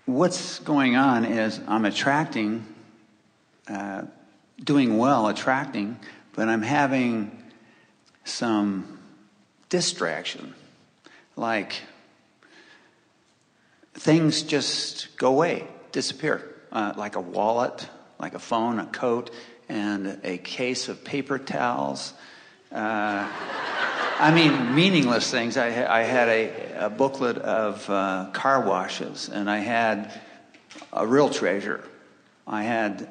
what's going on is I'm attracting, doing well, attracting, but I'm having some distraction. Like things just go away, disappear. Like a wallet, like a phone, a coat, and a case of paper towels. I mean, meaningless things. I had a booklet of car washes, and I had a real treasure. I had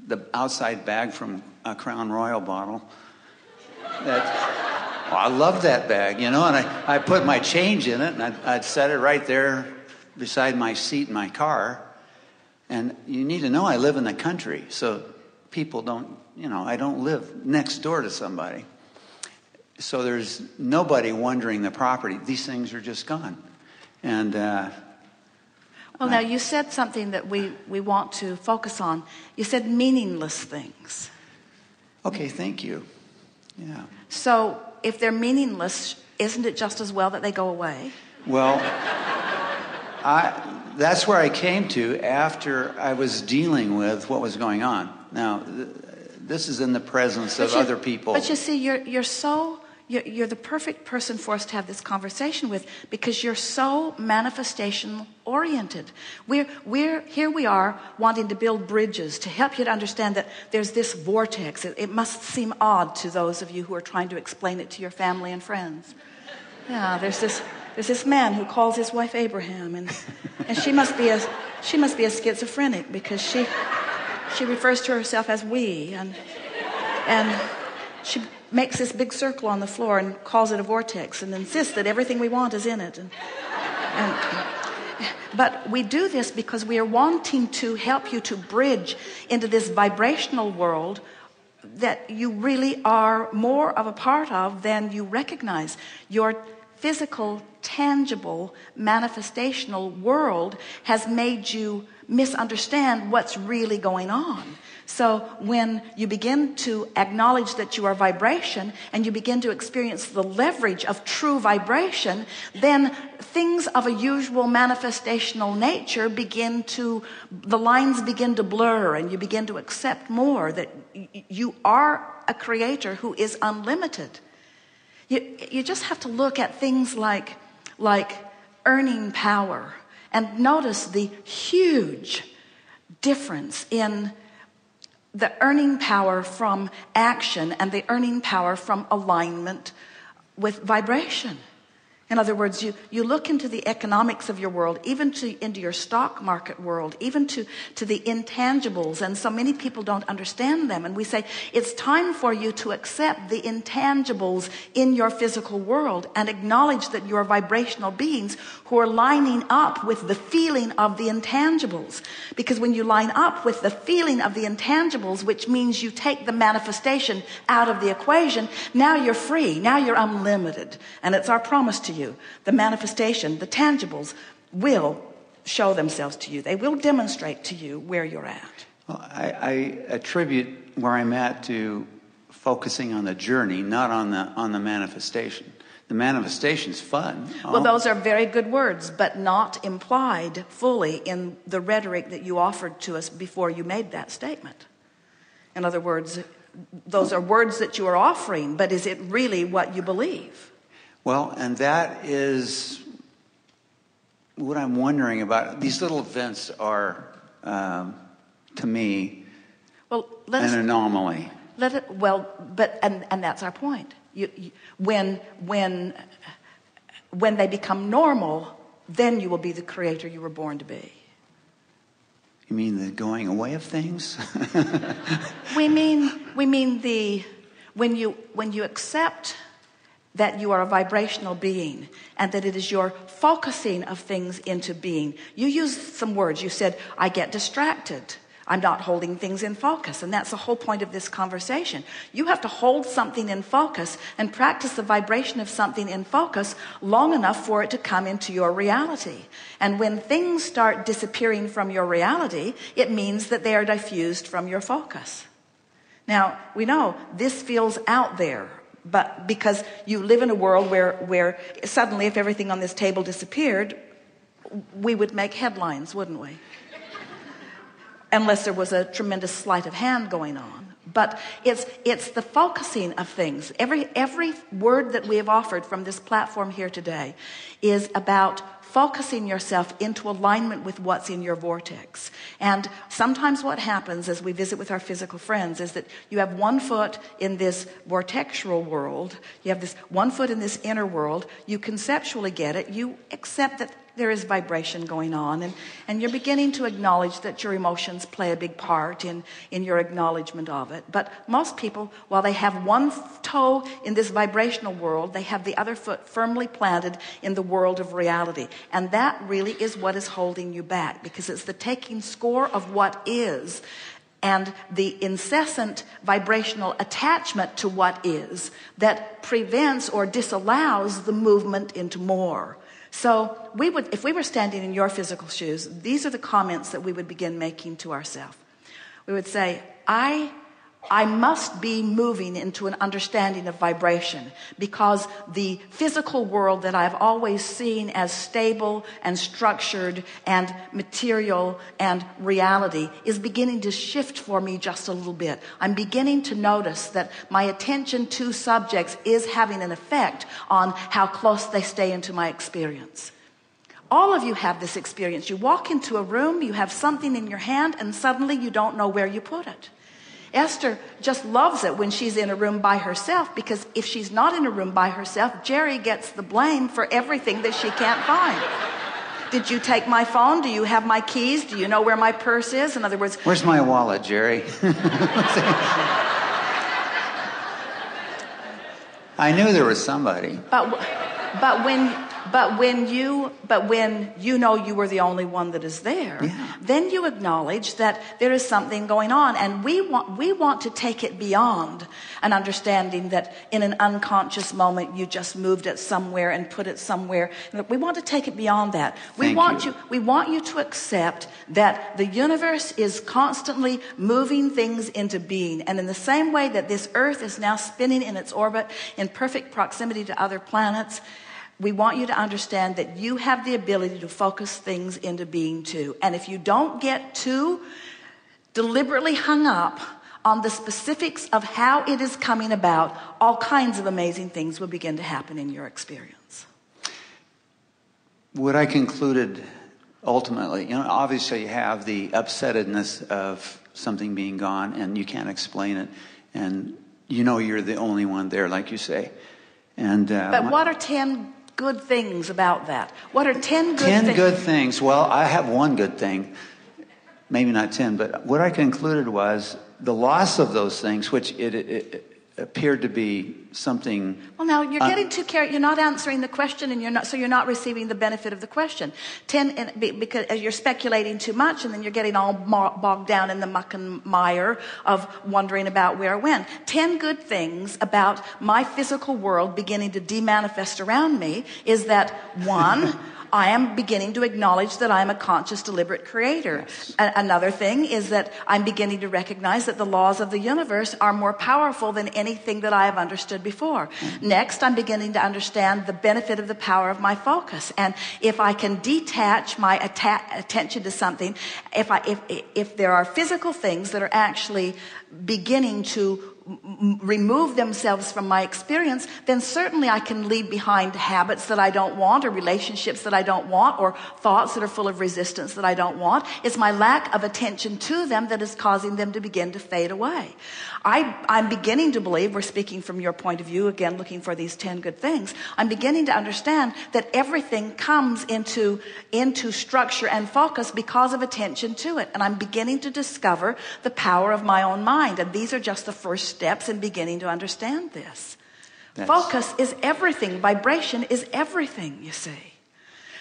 the outside bag from a Crown Royal bottle. I love that bag, and I put my change in it, and I'd set it right there beside my seat in my car. And you need to know I live in the country, so people don't, I don't live next door to somebody. So there's nobody wandering the property. These things are just gone. And now you said something that we want to focus on. You said meaningless things. Okay, thank you. Yeah. So if they're meaningless, isn't it just as well that they go away? Well, that's where I came to after I was dealing with what was going on. Now, this is in the presence of other people. But you see, you're the perfect person for us to have this conversation with, because you're so manifestation oriented. Here we are wanting to build bridges to help you to understand that there's this vortex. It must seem odd to those of you who are trying to explain it to your family and friends. Yeah, there's this man who calls his wife Abraham, and she must be a schizophrenic, because she refers to herself as we, and she makes this big circle on the floor and calls it a vortex and insists that everything we want is in it. But we do this because we are wanting to help you to bridge into this vibrational world that you really are more of a part of than you recognize. Your physical, tangible, manifestational world has made you misunderstand what's really going on. So when you begin to acknowledge that you are vibration, and you begin to experience the leverage of true vibration, then things of a usual manifestational nature the lines begin to blur, and you begin to accept more that you are a creator who is unlimited. You just have to look at things like earning power and notice the huge difference in the earning power from action and the earning power from alignment with vibration. In other words, you look into the economics of your world, even into your stock market world, even to the intangibles, and so many people don't understand them. And we say, it's time for you to accept the intangibles in your physical world and acknowledge that you are vibrational beings who are lining up with the feeling of the intangibles. Because when you line up with the feeling of the intangibles, which means you take the manifestation out of the equation, now you're free, now you're unlimited. And it's our promise to you. The manifestation, the tangibles, will show themselves to you. They will demonstrate to you where you're at. Well, I attribute where I'm at to focusing on the journey, not on the manifestation. The manifestation's fun. Well, those are very good words, but not implied fully in the rhetoric that you offered to us before you made that statement. In other words, those are words that you are offering, but is it really what you believe? Well, and that is what I'm wondering about. These little events are, to me, an anomaly. But that's our point. When they become normal, then you will be the creator you were born to be. You mean the going away of things? We mean when you accept that you are a vibrational being and that it is your focusing of things into being. You used some words. You said, I get distracted. I'm not holding things in focus. And that's the whole point of this conversation. You have to hold something in focus and practice the vibration of something in focus long enough for it to come into your reality. And when things start disappearing from your reality, it means that they are diffused from your focus. Now, we know this feels out there, but because you live in a world where suddenly if everything on this table disappeared, we would make headlines, wouldn't we? Unless there was a tremendous sleight of hand going on. But it's the focusing of things. Every word that we have offered from this platform here today is about focusing yourself into alignment with what's in your vortex. And sometimes what happens as we visit with our physical friends is that you have one foot in this vortexual world, you have this one foot in this inner world, you conceptually get it, you accept that there is vibration going on, and you're beginning to acknowledge that your emotions play a big part in your acknowledgement of it. But most people, while they have one toe in this vibrational world, they have the other foot firmly planted in the world of reality. And that really is what is holding you back, because it's the taking score of what is and the incessant vibrational attachment to what is that prevents or disallows the movement into more. So if we were standing in your physical shoes, these are the comments that we would begin making to ourselves. We would say, I must be moving into an understanding of vibration, because the physical world that I've always seen as stable and structured and material and reality is beginning to shift for me just a little bit. I'm beginning to notice that my attention to subjects is having an effect on how close they stay into my experience. All of you have this experience. You walk into a room, you have something in your hand, and suddenly you don't know where you put it. Esther just loves it when she's in a room by herself, because if she's not in a room by herself, Jerry gets the blame for everything that she can't find. Did you take my phone? Do you have my keys? Do you know where my purse is? In other words, where's my wallet, Jerry? I knew there was somebody. But when you know you were the only one that is there, then you acknowledge that there is something going on, and we want to take it beyond an understanding that in an unconscious moment you just moved it somewhere and put it somewhere. We want to take it beyond that. We want you to accept that the universe is constantly moving things into being, and in the same way that this Earth is now spinning in its orbit in perfect proximity to other planets, we want you to understand that you have the ability to focus things into being too. And if you don't get too deliberately hung up on the specifics of how it is coming about, all kinds of amazing things will begin to happen in your experience. What I concluded ultimately, obviously you have the upsettedness of something being gone and you can't explain it. And you're the only one there, like you say. And but what are 10 good things about that? What are 10 good things? 10 good things. Well, I have one good thing. Maybe not 10, but what I concluded was the loss of those things, which it appeared to be something. Well, now you're getting too carried. You're not answering the question, and you're not receiving the benefit of the question. Because you're speculating too much, and then you're getting all bogged down in the muck and mire of wondering about where it went. 10 good things about my physical world beginning to demanifest around me is that, one, I am beginning to acknowledge that I'm a conscious, deliberate creator. Yes. Another thing is that I'm beginning to recognize that the laws of the universe are more powerful than anything that I have understood before. Mm-hmm. Next, I'm beginning to understand the benefit of the power of my focus. And if I can detach my attention to something, if there are physical things that are actually beginning to remove themselves from my experience, then certainly I can leave behind habits that I don't want, or relationships that I don't want, or thoughts that are full of resistance that I don't want. It's my lack of attention to them that is causing them to begin to fade away. I'm beginning to believe, we're speaking from your point of view, again, looking for these 10 good things. I'm beginning to understand that everything comes into structure and focus because of attention to it. And I'm beginning to discover the power of my own mind. And these are just the first steps in beginning to understand this. Focus is everything. Vibration is everything, you see.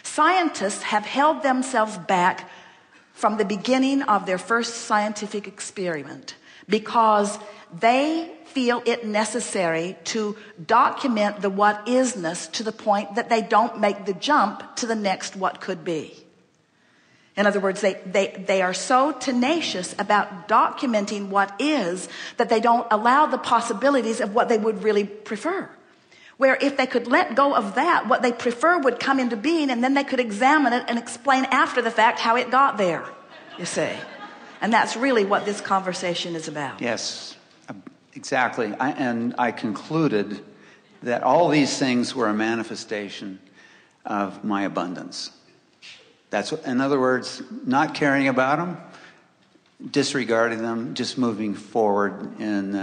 Scientists have held themselves back from the beginning of their first scientific experiment because they feel it necessary to document the what isness to the point that they don't make the jump to the next what could be. In other words, they are so tenacious about documenting what is that they don't allow the possibilities of what they would really prefer. where if they could let go of that, what they prefer would come into being, and then they could examine it and explain after the fact how it got there, you see. And that's really what this conversation is about. Yes, exactly. I concluded that all these things were a manifestation of my abundance. In other words, not caring about them, disregarding them, just moving forward in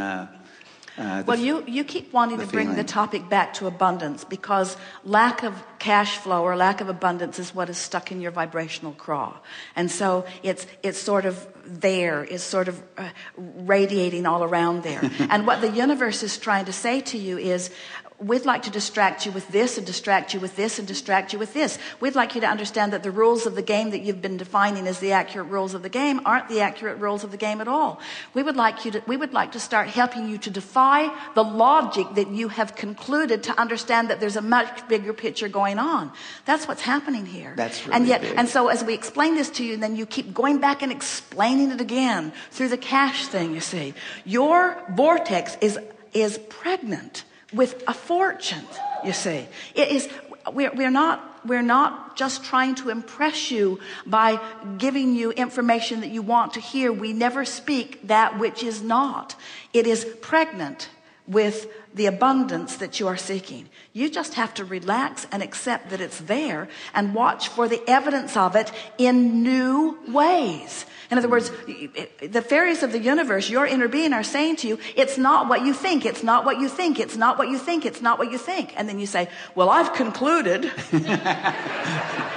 well, you keep wanting to bring the topic back to abundance, because lack of cash flow or lack of abundance is what is stuck in your vibrational craw. And so it's sort of there, is sort of radiating all around there. And what the universe is trying to say to you is, we'd like to distract you with this and distract you with this and distract you with this. We'd like you to understand that the rules of the game that you've been defining as the accurate rules of the game aren't the accurate rules of the game at all. We would like to start helping you to defy the logic that you have concluded to understand that there's a much bigger picture going on. That's what's happening here. That's really big. And so as we explain this to you, then you keep going back and explaining it again through the cash thing, you see. Your vortex is pregnant with a fortune, you see. It is. We're not just trying to impress you by giving you information that you want to hear. We never speak that which is not. It is pregnant with the abundance that you are seeking. You just have to relax and accept that it's there and watch for the evidence of it in new ways. In other words, the fairies of the universe, your inner being, are saying to you, it's not what you think, it's not what you think, it's not what you think, it's not what you think. And then you say, well, I've concluded.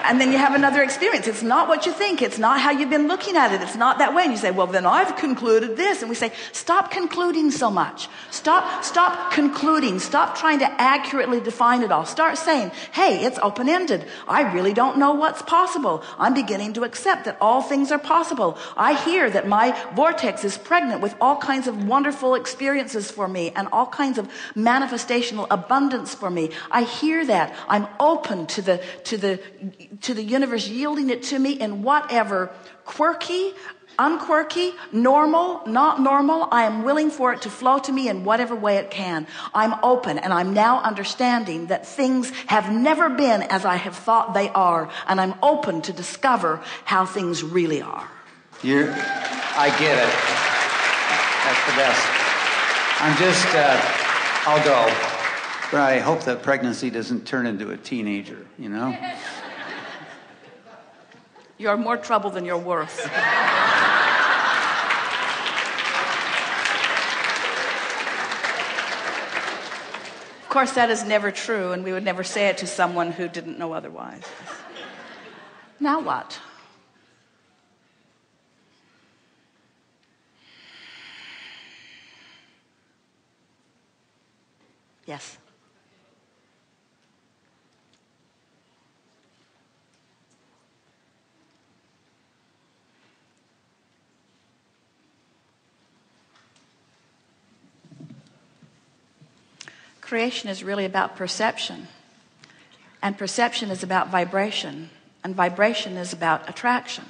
And then you have another experience. It's not what you think, it's not how you've been looking at it, it's not that way. And you say, well, then I've concluded this. And we say, stop concluding so much. Stop concluding. Stop trying to accurately define it all. Start saying, hey, it's open-ended. I really don't know what's possible. I'm beginning to accept that all things are possible. I hear that my vortex is pregnant with all kinds of wonderful experiences for me and all kinds of manifestational abundance for me. I hear that. I'm open to the universe yielding it to me in whatever quirky, unquirky, normal, not normal. I am willing for it to flow to me in whatever way it can. I'm open, and I'm now understanding that things have never been as I have thought they are, and I'm open to discover how things really are. I get it. That's the best. I'll go. But I hope that pregnancy doesn't turn into a teenager, you know? You're more trouble than you're worth. Of course, that is never true, and we would never say it to someone who didn't know otherwise. Now what? Yes. Creation is really about perception. And perception is about vibration. And vibration is about attraction.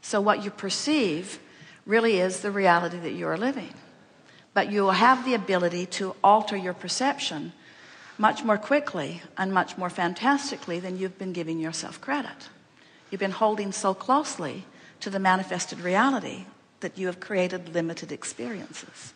So what you perceive really is the reality that you are living. But you will have the ability to alter your perception much more quickly and much more fantastically than you've been giving yourself credit. You've been holding so closely to the manifested reality that you have created limited experiences.